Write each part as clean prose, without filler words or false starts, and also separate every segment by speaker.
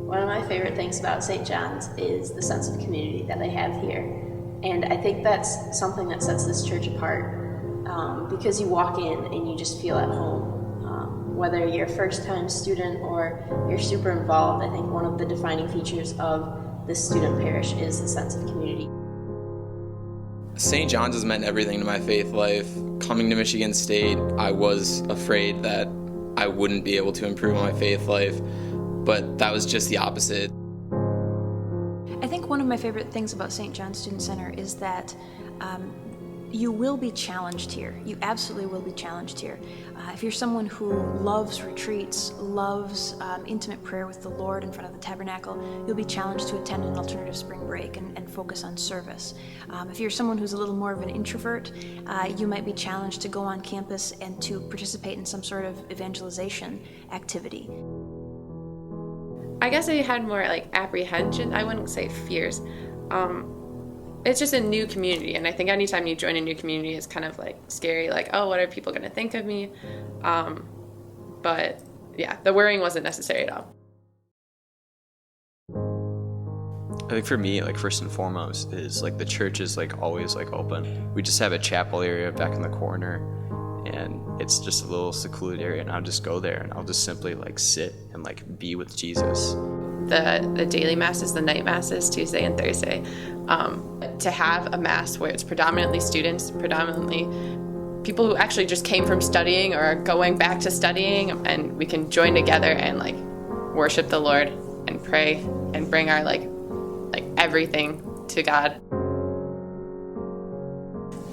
Speaker 1: One of my favorite things about St. John's is the sense of community that they have here. And I think that's something that sets this church apart, because you walk in and you just feel at home. Whether you're a first-time student or you're super involved, I think one of the defining features of this student parish is the sense of community.
Speaker 2: St. John's has meant everything to my faith life. Coming to Michigan State, I was afraid that I wouldn't be able to improve my faith life, but that was just the opposite.
Speaker 3: I think one of my favorite things about St. John's Student Center is that you will be challenged here. You absolutely will be challenged here. If you're someone who loves retreats, loves intimate prayer with the Lord in front of the tabernacle, you'll be challenged to attend an alternative spring break and focus on service. If you're someone who's a little more of an introvert, you might be challenged to go on campus and to participate in some sort of evangelization activity.
Speaker 4: I guess I had more like apprehension. I wouldn't say fears. It's just a new community, and I think anytime you join a new community, it's kind of like scary, like, oh, what are people going to think of me? But yeah, the worrying wasn't necessary at all.
Speaker 5: I think for me, like, first and foremost is like the church is like always like open. We just have a chapel area back in the corner, and it's just a little secluded area, and I'll just go there and I'll just simply like sit and like be with Jesus.
Speaker 4: The daily masses, the night masses, Tuesday and Thursday, to have a mass where it's predominantly students, predominantly people who actually just came from studying or are going back to studying, and we can join together and like worship the Lord and pray and bring our like everything to God.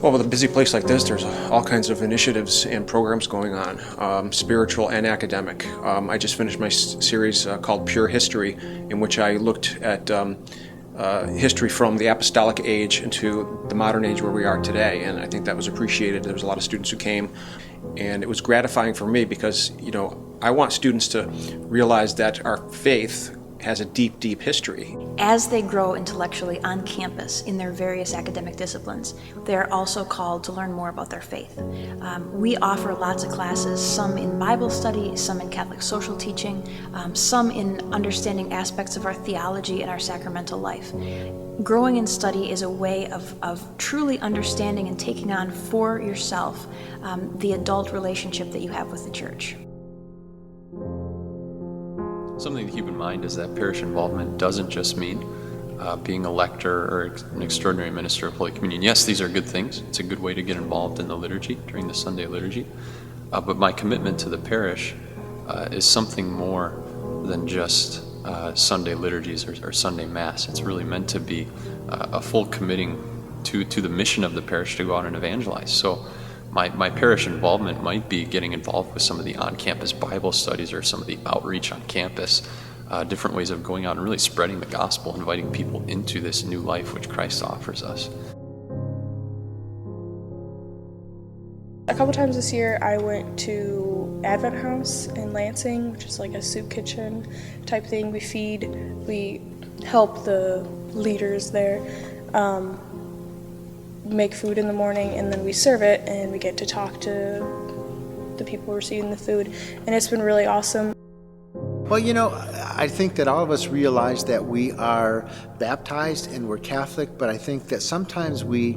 Speaker 6: Well, with a busy place like this, there's all kinds of initiatives and programs going on, spiritual and academic. I just finished my series called Pure History, in which I looked at history from the apostolic age into the modern age where we are today, and I think that was appreciated. There was a lot of students who came, and it was gratifying for me because, I want students to realize that our faith has a deep, deep history.
Speaker 3: As they grow intellectually on campus in their various academic disciplines, they are also called to learn more about their faith. We offer lots of classes, some in Bible study, some in Catholic social teaching, some in understanding aspects of our theology and our sacramental life. Growing in study is a way of truly understanding and taking on for yourself the adult relationship that you have with the church.
Speaker 7: Something to keep in mind is that parish involvement doesn't just mean being a lector or an extraordinary minister of Holy Communion. Yes, these are good things. It's a good way to get involved in the liturgy during the Sunday liturgy. But my commitment to the parish is something more than just Sunday liturgies or Sunday Mass. It's really meant to be a full committing to the mission of the parish to go out and evangelize. So my parish involvement might be getting involved with some of the on-campus Bible studies or some of the outreach on campus, different ways of going out and really spreading the gospel, inviting people into this new life which Christ offers us.
Speaker 8: A couple times this year I went to Advent House in Lansing, which is like a soup kitchen type thing. We help the leaders there make food in the morning, and then we serve it, and we get to talk to the people receiving the food, and it's been really awesome.
Speaker 9: Well, I think that all of us realize that we are baptized and we're Catholic, but I think that sometimes we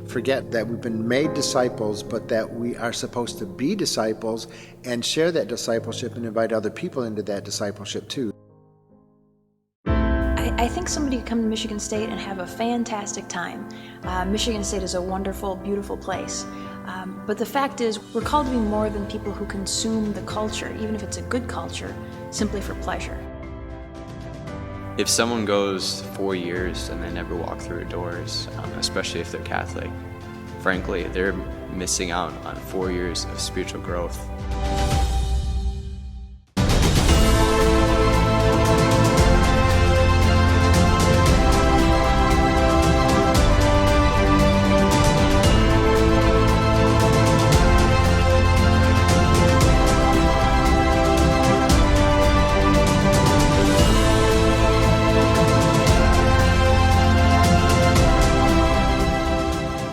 Speaker 9: forget that we've been made disciples, but that we are supposed to be disciples and share that discipleship and invite other people into that discipleship too.
Speaker 3: I think somebody could come to Michigan State and have a fantastic time. Michigan State is a wonderful, beautiful place. But the fact is, we're called to be more than people who consume the culture, even if it's a good culture, simply for pleasure.
Speaker 5: If someone goes 4 years and they never walk through the doors, especially if they're Catholic, frankly, they're missing out on 4 years of spiritual growth.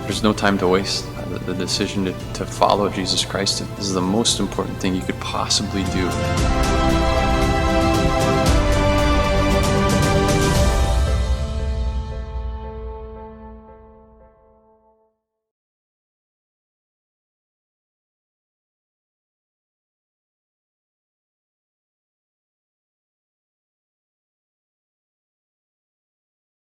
Speaker 7: There's no time to waste. The decision to follow Jesus Christ is the most important thing you could possibly do.